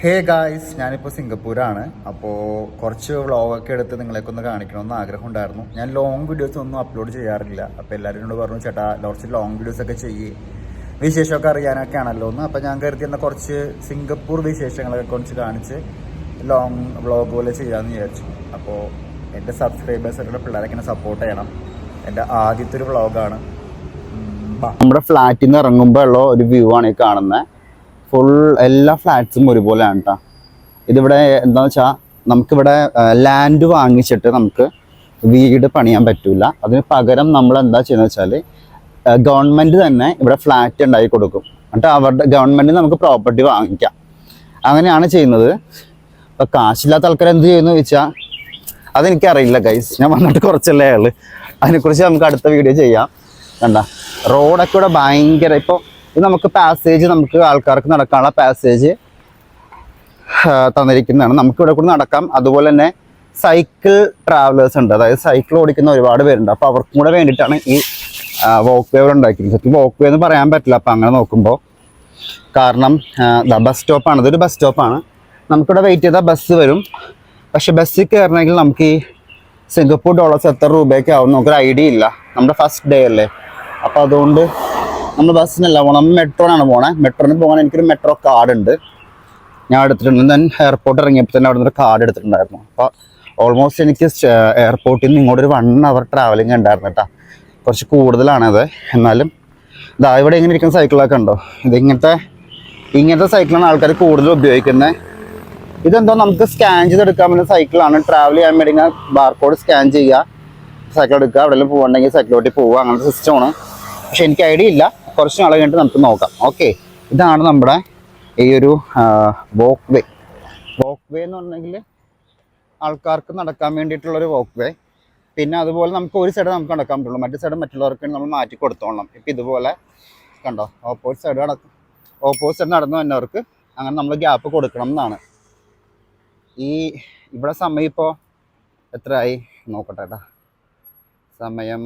Hey guys, ഞാനിപ്പോൾ സിംഗപ്പൂരാണ്. അപ്പോൾ കുറച്ച് വ്ളോഗൊക്കെ എടുത്ത് നിങ്ങളെയൊക്കെ ഒന്ന് കാണിക്കണമെന്ന് ആഗ്രഹം ഉണ്ടായിരുന്നു. ഞാൻ ലോങ് വീഡിയോസ് ഒന്നും അപ്ലോഡ് ചെയ്യാറില്ല. അപ്പോൾ എല്ലാവരും എന്നോട് പറഞ്ഞു, ചേട്ടാ കുറച്ച് ലോങ് വീഡിയോസൊക്കെ ചെയ്യ്, വിശേഷമൊക്കെ അറിയാനൊക്കെ ആണല്ലോ എന്ന്. അപ്പോൾ ഞാൻ കരുതി എന്നാൽ കുറച്ച് സിംഗപ്പൂർ വിശേഷങ്ങളൊക്കെ കുറച്ച് കാണിച്ച് ലോങ് വ്ളോഗ് പോലെ ചെയ്യാമെന്ന് വിചാരിച്ചു. അപ്പോൾ എൻ്റെ സബ്സ്ക്രൈബേഴ്സൊക്കെ പിള്ളേരൊക്കെ എന്നെ സപ്പോർട്ട് ചെയ്യണം. എൻ്റെ ആദ്യത്തെ ഒരു വ്ളോഗാണ്. നമ്മുടെ ഫ്ലാറ്റിൽ നിന്ന് ഇറങ്ങുമ്പോൾ ഉള്ള ഒരു വ്യൂ ആണ് ഈ കാണുന്നത്. ഫുൾ എല്ലാ ഫ്ലാറ്റ്സും ഒരുപോലെയാണ് കേട്ടോ. ഇതിവിടെ എന്താണെന്ന് വെച്ചാൽ നമുക്കിവിടെ ലാൻഡ് വാങ്ങിച്ചിട്ട് നമുക്ക് വീട് പണിയാൻ പറ്റില്ല. അതിന് പകരം നമ്മൾ എന്താ ചെയ്യുന്നത് വെച്ചാൽ ഗവൺമെൻറ് തന്നെ ഇവിടെ ഫ്ലാറ്റ് ഉണ്ടാക്കി കൊടുക്കും. എന്നിട്ട് അവരുടെ ഗവൺമെൻറ് നമുക്ക് പ്രോപ്പർട്ടി വാങ്ങിക്കാം. അങ്ങനെയാണ് ചെയ്യുന്നത്. അപ്പോൾ കാശില്ലാത്ത ആൾക്കാർ എന്ത് ചെയ്യുന്നു ചോദിച്ചാൽ അതെനിക്കറിയില്ല ഗൈസ്. ഞാൻ വന്നിട്ട് കുറച്ചല്ലേ ആള്. അതിനെക്കുറിച്ച് നമുക്ക് അടുത്ത വീഡിയോ ചെയ്യാം. കണ്ട റോഡൊക്കെ ഇവിടെ ഭയങ്കര, ഇപ്പോൾ ഇത് നമുക്ക് പാസേജ്, നമുക്ക് ആൾക്കാർക്ക് നടക്കാനുള്ള പാസേജ് തന്നിരിക്കുന്നതാണ്. നമുക്ക് ഇവിടെ കൂടെ നടക്കാം. അതുപോലെ തന്നെ സൈക്കിൾ ട്രാവലേഴ്സ് ഉണ്ട്, അതായത് സൈക്കിൾ ഓടിക്കുന്ന ഒരുപാട് പേരുണ്ട്. അപ്പോൾ അവർക്കും കൂടെ വേണ്ടിയിട്ടാണ് ഈ വോക്ക് വേ ഉണ്ടാക്കിയിരിക്കുന്നത്. വോക്ക് വേ എന്ന് പറയാൻ പറ്റില്ല അപ്പോൾ അങ്ങനെ നോക്കുമ്പോൾ, കാരണം ബസ് സ്റ്റോപ്പാണ്, ഇതൊരു ബസ് സ്റ്റോപ്പാണ്. നമുക്കിവിടെ വെയിറ്റ് ചെയ്താൽ ബസ് വരും. പക്ഷെ ബസ്സിൽ കയറണമെങ്കിൽ നമുക്ക് ഈ സിംഗപ്പൂർ ഡോളേഴ്സ് എത്ര രൂപയൊക്കെ ആവും നമുക്കൊരു ഐഡിയ ഇല്ല. നമ്മുടെ ഫസ്റ്റ് ഡേ അല്ലേ, അപ്പോൾ അതുകൊണ്ട് നമ്മൾ ബസ്സിനല്ല പോകണം, നമ്മൾ മെട്രോനാണ് പോകണേ. മെട്രോന് പോകാൻ എനിക്കൊരു മെട്രോ കാർഡ് ഉണ്ട്, ഞാൻ എടുത്തിട്ടുണ്ട്. ഞാൻ എയർപോർട്ട് ഇറങ്ങിയപ്പോൾ തന്നെ അവിടെ നിന്നൊരു കാർഡ് എടുത്തിട്ടുണ്ടായിരുന്നു. അപ്പോൾ ഓൾമോസ്റ്റ് എനിക്ക് എയർപോർട്ടിൽ നിന്ന് ഇങ്ങോട്ട് ഒരു 1 hour ട്രാവലിംഗ് ഉണ്ടായിരുന്നു കേട്ടോ. കുറച്ച് കൂടുതലാണത്. എന്നാലും ഇതാ ഇവിടെ ഇങ്ങനെ ഇരിക്കുന്ന സൈക്കിളൊക്കെ ഉണ്ടോ, ഇങ്ങനത്തെ സൈക്കിളാണ് ആൾക്കാർ കൂടുതൽ ഉപയോഗിക്കുന്നത്. ഇതെന്തോ നമുക്ക് സ്കാൻ ചെയ്തെടുക്കാൻ പറ്റുന്ന സൈക്കിളാണ്. ട്രാവൽ ചെയ്യാൻ വേണ്ടി ഇങ്ങനെ ബാർകോഡ് സ്കാൻ ചെയ്യുക, സൈക്കിൾ എടുക്കുക, എവിടെയെങ്കിലും പോകണമെങ്കിൽ സൈക്കിളോട്ടി പോവുക, അങ്ങനത്തെ സിസ്റ്റമാണ്. പക്ഷെ എനിക്ക് ഐഡിയ ഇല്ല, കുറച്ച് നാൾ കഴിഞ്ഞിട്ട് നമുക്ക് നോക്കാം. ഓക്കെ, ഇതാണ് നമ്മുടെ ഈ ഒരു വോക്ക് വേ. വോക്ക് വേ എന്ന് പറഞ്ഞെങ്കിൽ ആൾക്കാർക്ക് നടക്കാൻ വേണ്ടിയിട്ടുള്ളൊരു വോക്ക് വേ. പിന്നെ അതുപോലെ നമുക്ക് ഒരു സൈഡ് നമുക്ക് നടക്കാൻ പറ്റുള്ളൂ, മറ്റു സൈഡ് മറ്റുള്ളവർക്ക് നമ്മൾ മാറ്റി കൊടുത്തോളണം. ഇപ്പം ഇതുപോലെ കണ്ടോ, ഓപ്പോസിറ്റ് സൈഡ് നടന്നു വന്നവർക്ക് അങ്ങനെ നമ്മൾ ഗ്യാപ്പ് കൊടുക്കണം എന്നാണ്. ഇവിടെ സമയം ഇപ്പോൾ എത്രയായി നോക്കട്ടെ കേട്ടോ. സമയം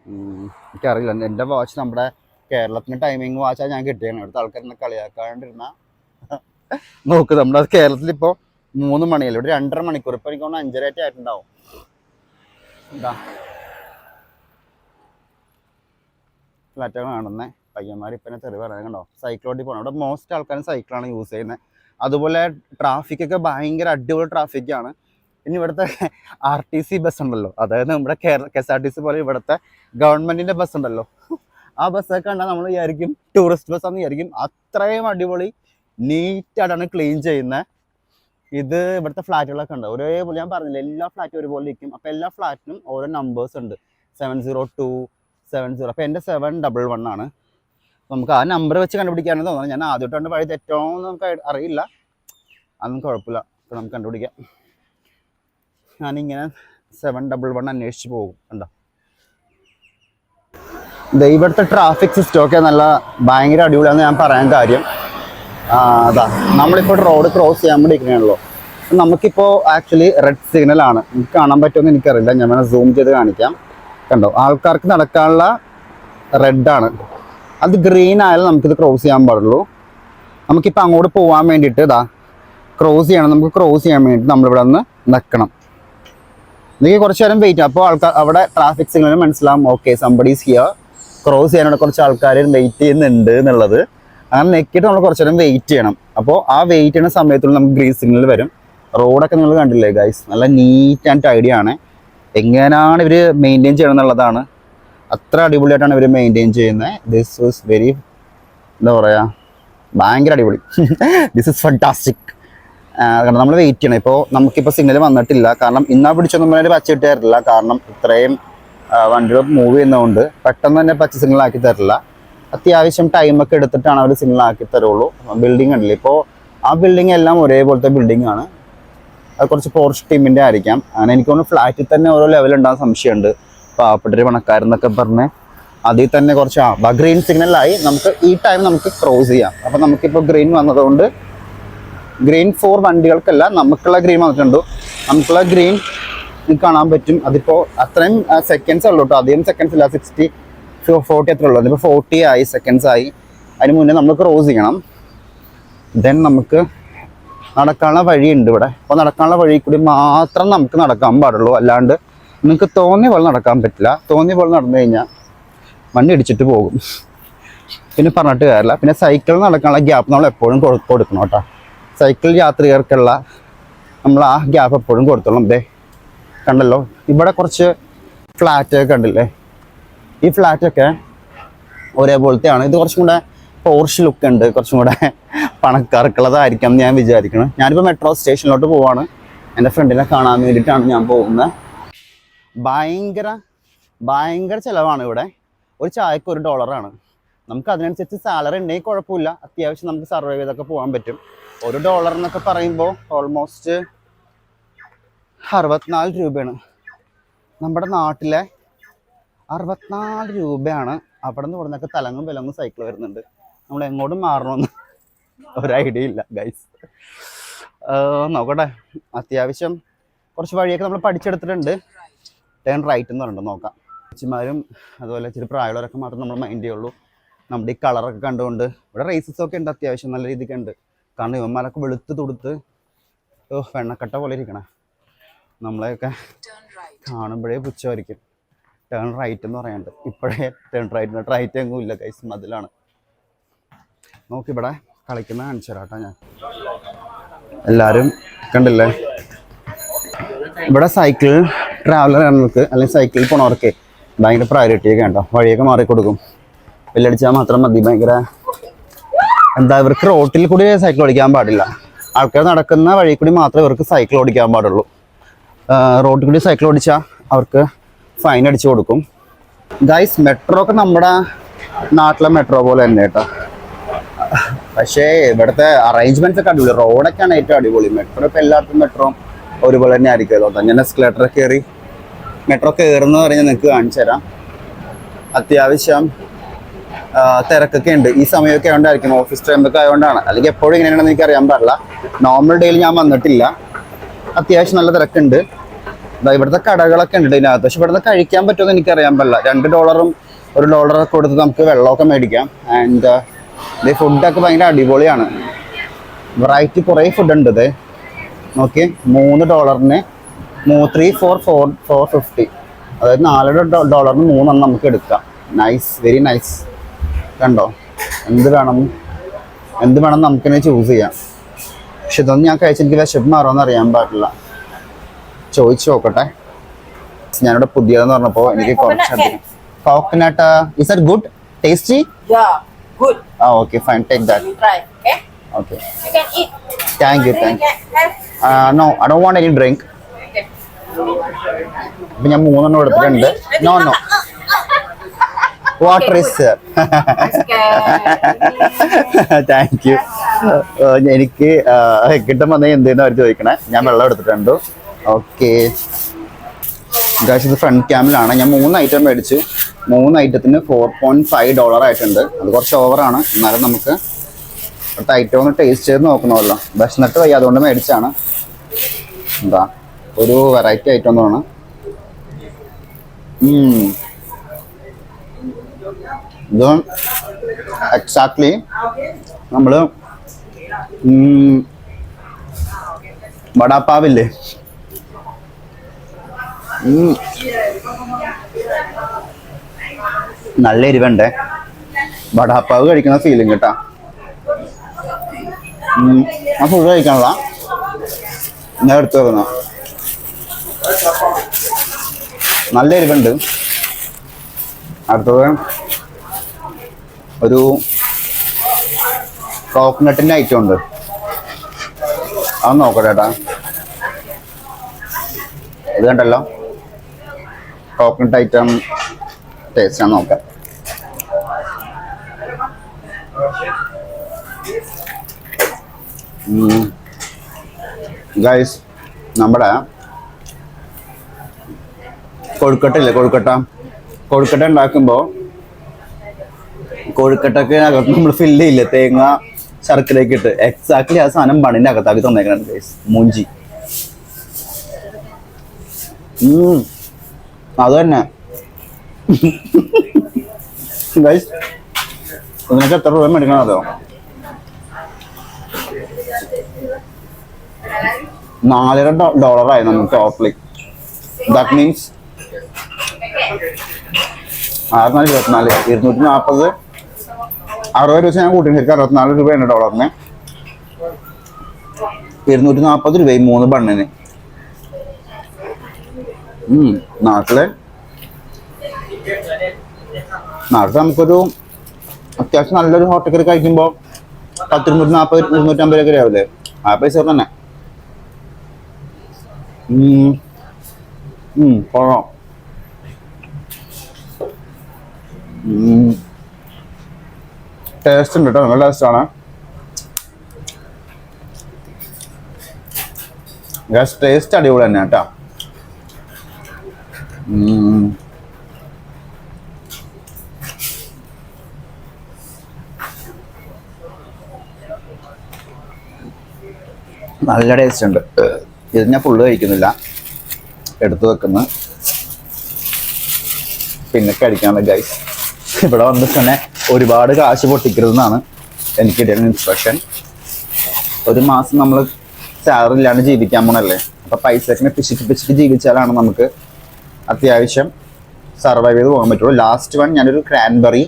എനിക്കറിയില്ല, എൻ്റെ വാച്ച് നമ്മുടെ കേരളത്തിന് ടൈമിങ് വാച്ചാണ് ഞാൻ കിട്ടിയാണ്. ഇവിടുത്തെ ആൾക്കാരെന്നെ കളിയാക്കാണ്ടിരുന്ന നോക്ക്, നമ്മുടെ കേരളത്തിലിപ്പോൾ 3 മണിയല്ലേ, ഇവിടെ 2.5 മണിക്കൂർ. ഇപ്പോൾ എനിക്ക് 5:30 ആയിട്ടുണ്ടാവും. എന്താ ഫ്ലാറ്റാണ് കാണുന്നത്. പയ്യന്മാർ ഇപ്പം എന്നെ തെറി പറയാൻ കണ്ടോ, സൈക്കിളോട്ടി പോകണം. ഇവിടെ മോസ്റ്റ് ആൾക്കാരും സൈക്കിളാണ് യൂസ് ചെയ്യുന്നത്. അതുപോലെ ട്രാഫിക്കൊക്കെ ഭയങ്കര അടിപൊളി ട്രാഫിക്കാണ്. പിന്നെ ഇവിടുത്തെ RTC ബസ് ഉണ്ടല്ലോ, അതായത് നമ്മുടെ KSRTC പോലെ ഇവിടുത്തെ ഗവൺമെൻറ്റിൻ്റെ ബസ് ഉണ്ടല്ലോ, ആ ബസ്സൊക്കെ കണ്ടാൽ നമ്മൾ വിചാരിക്കും ടൂറിസ്റ്റ് ബസ്സാന്ന് വിചാരിക്കും. അത്രയും അടിപൊളി നീറ്റായിട്ടാണ് ക്ലീൻ ചെയ്യുന്നത്. ഇത് ഇവിടുത്തെ ഫ്ലാറ്റുകളൊക്കെ ഉണ്ട് ഒരേപോലെ. ഞാൻ പറഞ്ഞില്ല, എല്ലാ ഫ്ലാറ്റും ഒരുപോലെ ഇരിക്കും. അപ്പോൾ എല്ലാ ഫ്ലാറ്റിനും ഓരോ നമ്പേഴ്സ് ഉണ്ട്, 702, 70. അപ്പോൾ എൻ്റെ 711 ആണ്. നമുക്ക് ആ നമ്പർ വെച്ച് കണ്ടുപിടിക്കാനാണ് തോന്നുന്നത്. ഞാൻ ആദ്യമായിട്ടാണ് വഴി തെറ്റോന്ന് നമുക്ക് അറിയില്ല, അതൊന്നും കുഴപ്പമില്ല, അപ്പോൾ നമുക്ക് കണ്ടുപിടിക്കാം. ഞാനിങ്ങനെ 711 അന്വേഷിച്ച് പോകും. കണ്ടോ, ഇവിടുത്തെ ട്രാഫിക് സിസ്റ്റമൊക്കെ ഭയങ്കര അടിപൊളിയാണെന്ന് ഞാൻ പറയാൻ കാര്യം അതാ, നമ്മളിപ്പോൾ റോഡ് ക്രോസ് ചെയ്യാൻ വേണ്ടി ഇരിക്കണല്ലോ. നമുക്കിപ്പോൾ ആക്ച്വലി റെഡ് സിഗ്നലാണ്. എനിക്ക് കാണാൻ പറ്റുമെന്ന് എനിക്കറിയില്ല, ഞാൻ വേണം സൂം ചെയ്ത് കാണിക്കാം. കണ്ടോ, ആൾക്കാർക്ക് നടക്കാനുള്ള റെഡാണ്. അത് ഗ്രീൻ ആയാലും നമുക്കിത് ക്രോസ് ചെയ്യാൻ പാടുള്ളൂ. നമുക്കിപ്പോൾ അങ്ങോട്ട് പോകാൻ വേണ്ടിയിട്ട് ക്രോസ് ചെയ്യണം. നമുക്ക് ക്രോസ് ചെയ്യാൻ വേണ്ടിയിട്ട് നമ്മളിവിടെ നിന്ന് നിൽക്കണം. എനിക്ക് കുറച്ച് നേരം വെയിറ്റ് ചെയ്യാം. അപ്പോൾ ആൾക്കാർ അവിടെ ട്രാഫിക് സിഗ്നൽ മനസ്സിലാവും, ഓക്കെ സംബഡീസ് ഹിയർ. ക്രോസ് ചെയ്യാനുള്ള കുറച്ച് ആൾക്കാർ വെയിറ്റ് ചെയ്യുന്നുണ്ട് എന്നുള്ളത്. അങ്ങനെ നെക്കിയിട്ട് നമ്മൾ കുറച്ച് നേരം വെയിറ്റ് ചെയ്യണം. അപ്പോൾ ആ വെയിറ്റ് ചെയ്യുന്ന സമയത്തുള്ള നമുക്ക് ഗ്രീൻ സിഗ്നൽ വരും. റോഡൊക്കെ നിങ്ങൾ കണ്ടില്ലേ ഗൈസ്, നല്ല നീറ്റ് ആൻഡ് ടൈഡി ആണ്. എങ്ങനെയാണ് ഇവർ മെയിൻറ്റെയിൻ ചെയ്യണം എന്നുള്ളതാണ്. അത്ര അടിപൊളിയായിട്ടാണ് ഇവർ മെയിൻറ്റെയിൻ ചെയ്യുന്നത്. ദിസ് വാസ് വെരി, എന്താ പറയുക, ഭയങ്കര അടിപൊളി. This is fantastic. കാരണം നമ്മൾ വെയിറ്റ് ചെയ്യണം. ഇപ്പോൾ നമുക്കിപ്പോൾ സിഗ്നൽ വന്നിട്ടില്ല, കാരണം ഇന്നാ പിടിച്ചൊന്നും പറഞ്ഞാൽ പച്ച ഇട്ട് തരില്ല. കാരണം ഇത്രയും വണ്ടികൾ മൂവ് ചെയ്യുന്നതുകൊണ്ട് പെട്ടെന്ന് തന്നെ പച്ച സിഗ്നൽ ആക്കി തരില്ല. അത്യാവശ്യം ടൈമൊക്കെ എടുത്തിട്ടാണ് അവർ സിഗ്നൽ ആക്കി തരുള്ളൂ. ബിൽഡിംഗ് ഉണ്ടല്ലോ, ഇപ്പോൾ ആ ബിൽഡിംഗ് എല്ലാം ഒരേപോലത്തെ ബിൽഡിംഗ് ആണ്. അത് കുറച്ച് പോർച്ച് ടീമിൻ്റെ ആയിരിക്കാം. അങ്ങനെ എനിക്ക് തോന്നുന്നു ഫ്ലാറ്റിൽ തന്നെ ഓരോ ലെവൽ ഉണ്ടാകാൻ സംശയമുണ്ട്. പാവപ്പെട്ടൊരു പണക്കാരെന്നൊക്കെ പറഞ്ഞ് അതിൽ തന്നെ കുറച്ച് ഗ്രീൻ സിഗ്നലായി നമുക്ക് ഈ ടൈം നമുക്ക് ക്രോസ് ചെയ്യാം. അപ്പോൾ നമുക്കിപ്പോൾ ഗ്രീൻ വന്നതുകൊണ്ട് ഗ്രീൻ 4 വണ്ടികൾക്കല്ല, നമുക്കുള്ള ഗ്രീൻ വന്നിട്ടുണ്ട്. നമുക്കുള്ള ഗ്രീൻ കാണാൻ പറ്റും. അതിപ്പോൾ അത്രയും സെക്കൻഡ്സ് ഉള്ളൂ കേട്ടോ, അധികം സെക്കൻഡ്സ് ഇല്ല. 60, 40 അത്ര ഉള്ളൂ. അതിപ്പോൾ 40 ആയി, സെക്കൻഡ്സ് ആയി. അതിന് മുന്നേ നമ്മൾ ക്രോസ് ചെയ്യണം. ദെൻ നമുക്ക് നടക്കാനുള്ള വഴിയുണ്ട് ഇവിടെ. അപ്പോൾ നടക്കാനുള്ള വഴി കൂടി മാത്രം നമുക്ക് നടക്കാൻ പാടുള്ളൂ, അല്ലാണ്ട് നിങ്ങൾക്ക് തോന്നിയ പോലെ നടക്കാൻ പറ്റില്ല. തോന്നിയ പോലെ നടന്നു കഴിഞ്ഞാൽ വണ്ടി ഇടിച്ചിട്ട് പോകും, പിന്നെ പറഞ്ഞിട്ട് കാര്യമില്ല. പിന്നെ സൈക്കിൾ നടക്കാനുള്ള ഗ്യാപ്പ് നമ്മൾ എപ്പോഴും കൊടുക്കണം കേട്ടോ. സൈക്കിൾ യാത്രികർക്കുള്ള നമ്മൾ ആ ഗ്യാപ്പ് എപ്പോഴും കൊടുത്തോളാം. ദേ കണ്ടല്ലോ, ഇവിടെ കുറച്ച് ഫ്ലാറ്റൊക്കെ കണ്ടില്ലേ? ഈ ഫ്ലാറ്റൊക്കെ ഒരേപോലത്തെയാണ്. ഇത് കുറച്ചും കൂടെ പോർഷ് ലുക്ക് ഉണ്ട്, കുറച്ചും കൂടെ പണക്കാർക്കുള്ളതായിരിക്കാം എന്ന് ഞാൻ വിചാരിക്കണം. ഞാനിപ്പോൾ മെട്രോ സ്റ്റേഷനിലോട്ട് പോവാണ്. എൻ്റെ ഫ്രണ്ടിനെ കാണാൻ വേണ്ടിയിട്ടാണ് ഞാൻ പോകുന്നത്. ഭയങ്കര ചിലവാണ് ഇവിടെ. ഒരു ചായക്ക് $1. നമുക്ക് അതിനനുസരിച്ച് സാലറി ഉണ്ടെങ്കിൽ കുഴപ്പമില്ല, അത്യാവശ്യം നമുക്ക് സർവൈവ് ചെയ്തൊക്കെ പോകാൻ പറ്റും. $1 എന്നൊക്കെ പറയുമ്പോൾ ഓൾമോസ്റ്റ് 64 രൂപയാണ്. നമ്മുടെ നാട്ടിലെ 64 രൂപയാണ്. അവിടെ നിന്ന് ഇവിടുന്നൊക്കെ തലങ്ങും വിലങ്ങും സൈക്കിൾ വരുന്നുണ്ട്. നമ്മൾ എങ്ങോട്ടും മാറണമെന്ന് ഒരു ഐഡിയ ഇല്ല ഗൈസ്. നോക്കട്ടെ, അത്യാവശ്യം കുറച്ച് വഴിയൊക്കെ നമ്മൾ പഠിച്ചെടുത്തിട്ടുണ്ട്. ടേൺ റൈറ്റ് എന്ന് പറഞ്ഞിട്ട് നോക്കാം. ചേച്ചിമാരും അതുപോലെ ഇച്ചിരി പ്രായമുള്ളവരൊക്കെ മാത്രം നമ്മൾ മൈൻഡ് ചെയ്യുള്ളൂ. നമ്മുടെ ഈ കളറൊക്കെ കണ്ടുകൊണ്ട് ഇവിടെ റേസസൊക്കെ ഉണ്ട്, അത്യാവശ്യം നല്ല രീതിക്ക് ഉണ്ട്. കാരണം ഇവന്മാരൊക്കെ വെളുത്ത് തുടുത്ത് വെണ്ണക്കട്ട പോലെ ഇരിക്കണേ. നമ്മളെയൊക്കെ കാണുമ്പോഴേ പുച്ഛമായിരിക്കും. ടേൺ റൈറ്റ് എന്ന് പറയാണ്ട് ഇപ്പോഴേ ടേൺ റൈറ്റ് എങ്ങും ഇല്ല ഗൈസ്, മതിലാണ്. നോക്കിവിടെ കളിക്കുന്ന കാണിച്ചു തരാട്ടോ ഞാൻ. എല്ലാവരും കണ്ടില്ലേ, ഇവിടെ സൈക്കിൾ ട്രാവലർക്ക് അല്ലെങ്കിൽ സൈക്കിളിൽ പോണവർക്ക് ഭയങ്കര പ്രയോറിറ്റിയൊക്കെ ഉണ്ടോ. വഴിയൊക്കെ മാറിക്കൊടുക്കും, വെല്ലടിച്ചാൽ മാത്രം മതി. ഭയങ്കര എന്താ, ഇവർക്ക് റോട്ടിൽ കൂടി സൈക്കിൾ ഓടിക്കാൻ പാടില്ല. ആൾക്കാർ നടക്കുന്ന വഴി കൂടി മാത്രമേ ഇവർക്ക് സൈക്കിൾ ഓടിക്കാൻ പാടുള്ളൂ. റോഡിൽ കൂടി സൈക്കിൾ ഓടിച്ചാൽ അവർക്ക് ഫൈൻ അടിച്ചു കൊടുക്കും. ഗൈസ്, മെട്രോ ഒക്കെ നമ്മുടെ നാട്ടിലെ മെട്രോ പോലെ തന്നെ കേട്ടോ. പക്ഷേ ഇവിടുത്തെ അറേഞ്ച്മെന്റ്സ് ഒക്കെ അടിപൊളി. റോഡൊക്കെയാണ് ഏറ്റവും അടിപൊളി. മെട്രോ ഇപ്പം എല്ലായിടത്തും മെട്രോ ഒരുപോലെ തന്നെ ആയിരിക്കുമല്ലോ. ഞാൻ എസ്കലേറ്റർ കയറി മെട്രോ കയറുന്ന പറഞ്ഞാൽ നിങ്ങൾക്ക് കാണിച്ചു തരാം. അത്യാവശ്യം തിരക്കൊക്കെ ഉണ്ട്. ഈ സമയമൊക്കെ ആയതുകൊണ്ടായിരിക്കും, ഓഫീസ് ടൈമൊക്കെ ആയതുകൊണ്ടാണ്. അല്ലെങ്കിൽ എപ്പോഴും ഇങ്ങനെയാണെന്ന് എനിക്ക് അറിയാൻ പാടില്ല. നോർമൽ ഡേയിൽ ഞാൻ വന്നിട്ടില്ല. അത്യാവശ്യം നല്ല തിരക്കുണ്ട്. ഇവിടുത്തെ കടകളൊക്കെ ഉണ്ട് ഇതിനകത്ത്. പക്ഷെ ഇവിടുത്തെ കഴിക്കാൻ പറ്റുമെന്ന് എനിക്കറിയാൻ പാടില്ല. $2 $1 കൊടുത്ത് നമുക്ക് വെള്ളമൊക്കെ മേടിക്കാം. ആൻഡ് ഇത് ഫുഡൊക്കെ ഭയങ്കര അടിപൊളിയാണ്. വെറൈറ്റി കുറേ ഫുഡ് ഉണ്ട്. ഇത് നോക്കി, $3 3, 4, 450. അതായത് $4 3 നമുക്ക് എടുക്കാം. Nice, very nice. കണ്ടോ, എന്ത് വേണം നമുക്കിനെ ചൂസ് ചെയ്യാം. പക്ഷെ ഇതൊന്നും ഞാൻ കഴിച്ച് എനിക്ക് വിശപ്പ് മാറുമെന്ന് അറിയാൻ പാടില്ല. ചോദിച്ചു നോക്കട്ടെ. ഞാനിവിടെ പുതിയതെന്ന് പറഞ്ഞപ്പോൾ എനിക്ക് കുറച്ചധികം coconut. Is it good, tasty? Good. Okay, fine. Take that. You try, okay? Okay. You can eat. Thank you. No, I don't want any drink. Okay. അപ്പം ഞാൻ 3 എടുത്തിട്ടുണ്ട്. No. Water is sir. Thank you. എനിക്ക് കിട്ടുമ്പോൾ എന്തെന്ന് അവർ ചോദിക്കണേ. ഞാൻ വെള്ളം എടുത്തിട്ടുണ്ട്. ഓക്കെ ഗൈസ്, ഇത് ഫ്രണ്ട് ക്യാമിലാണ്. ഞാൻ 3 ഐറ്റം മേടിച്ചു. 3 ഐറ്റത്തിന് $4.5 ആയിട്ടുണ്ട്. അത് കുറച്ച് ഓവറാണ്, എന്നാലും നമുക്ക് അടുത്ത ഐറ്റം ഒന്ന് ടേസ്റ്റ് ചെയ്ത് നോക്കണമല്ലോ. വിശന്നിട്ട് വയ്യ, അതുകൊണ്ട് മേടിച്ചാണ്. എന്താ ഒരു വെറൈറ്റി ഐറ്റം ഒന്നാണ്. ഇത് എക്സാക്ട്ലി നമ്മൾ വടാപ്പാവില്ലേ, നല്ല എരിവുണ്ടേ. വടാപ്പാവ് കഴിക്കുന്ന ഫീലിംഗ് കേട്ടാ. ആ ഫുഡ് കഴിക്കാനുള്ള ഞാൻ എടുത്തു വെക്കുന്ന നല്ല എരിവുണ്ട്. അടുത്തത് ഒരു കോക്കനട്ടിൻ്റെ ഐറ്റം ഉണ്ട്, അത് നോക്കട്ടെ ചേട്ടാ. ഇത് കണ്ടല്ലോ, കോക്കനട്ട് ഐറ്റം ടേസ്റ്റ് ആണ്, നോക്കാം. ഗൈസ്, നമ്മുടെ കൊഴുക്കട്ട ഉണ്ടാക്കുമ്പോൾ കൊഴുക്കട്ടൊക്കെ അകത്ത് നമ്മൾ ഫില്ല് ചെയ്യില്ലേ, തേങ്ങ ശർക്കരയൊക്കെ ഇട്ട്. എക്സാക്ട്ലി ആ സാധനം ബണ്ണിൻ്റെ അകത്താക്കി തന്നേക്കണം ഗൈസ്. മൂഞ്ചി അത് തന്നെ ഗൈസ്. ഇതിനൊക്കെ എത്ര രൂപ മേടിക്കണം? അതോ $4.5 നമുക്ക് ടോട്ടലി. ദാറ്റ് മീൻസ് 6-4 240 60 രൂപ ഞാൻ കൂട്ടി. ശരിക്കും 64 രൂപയാണ് ഡോളറിന്. 240 രൂപയും 3 ബണ്ണിന്. നാട്ടില് നമുക്കൊരു അത്യാവശ്യം നല്ലൊരു ഹോട്ടൽ കഴിക്കുമ്പോൾ 240 250 രൂപ ആവില്ലേ? ആ പൈസ തന്നെ. കൊള്ളാം. ടേസ്റ്റ് ഉണ്ട് കേട്ടോ, നല്ല ടേസ്റ്റാണ്. ടേസ്റ്റ് അടിപൊളി തന്നെ കേട്ടോ. നല്ല ടേസ്റ്റ് ഉണ്ട്. ഇത് ഞാൻ ഫുള്ള് കഴിക്കുന്നില്ല, എടുത്തു വെക്കുന്ന പിന്നെ കഴിക്കാനുള്ള ഗൈസ്. ഇവിടെ വന്നിട്ട് തന്നെ ഒരുപാട് കാശ് പൊട്ടിക്കരുതെന്നാണ് എനിക്ക് കിട്ടിയ ഇൻസ്ട്രക്ഷൻ. ഒരു മാസം നമ്മൾ സാലറി ഇല്ലാണ്ട് ജീവിക്കാൻ പോണല്ലേ. അപ്പം പൈസക്കിനെ പിശിക്ക് ജീവിച്ചാലാണ് നമുക്ക് അത്യാവശ്യം സർവൈവ് ചെയ്ത് പോകാൻ പറ്റുള്ളൂ. ലാസ്റ്റ് വൺ ഞാനൊരു ക്രാൻബെറി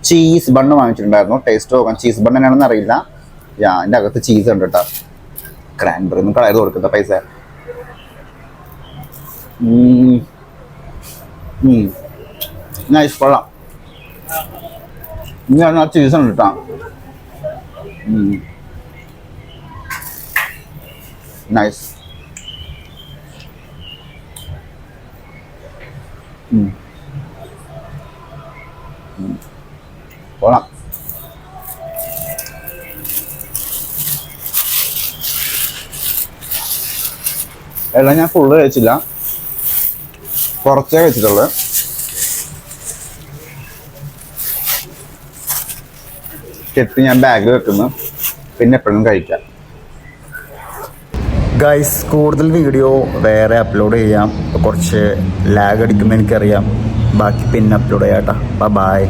ചീസ് ബണ്ണ് വാങ്ങിച്ചിട്ടുണ്ടായിരുന്നു. ടേസ്റ്റ് നോക്കാം. ചീസ് ബണ്ണ് എന്നാണെന്ന് അറിയില്ല. എൻ്റെ അകത്ത് ചീസ് ഉണ്ട് കേട്ടോ. ക്രാൻബെറി ഒന്നും കളയത് കൊടുക്കുന്ന പൈസ. നൈസ്, കൊള്ളാം. ഞാൻ ആ ചീസ് ഉണ്ട് കേട്ടോ. നൈസ്. കൊള്ളാം. എല്ലാം ഞാൻ ഫുള്ള് കഴിച്ചില്ല, കുറച്ചേ കഴിച്ചിട്ടുള്ളൂ. കെട്ടി ഞാൻ ബാഗിൽ വെക്കുന്നു, പിന്നെ എപ്പോഴും കഴിക്കാം. ഗൈസ്, കൂടുതൽ വീഡിയോ വേറെ അപ്ലോഡ് ചെയ്യാം. കുറച്ച് ലാഗ് അടിക്കുമ്പോൾ എനിക്കറിയാം. ബാക്കി പിന്നെ അപ്ലോഡ് ചെയ്യാം കേട്ടോ. ബൈ.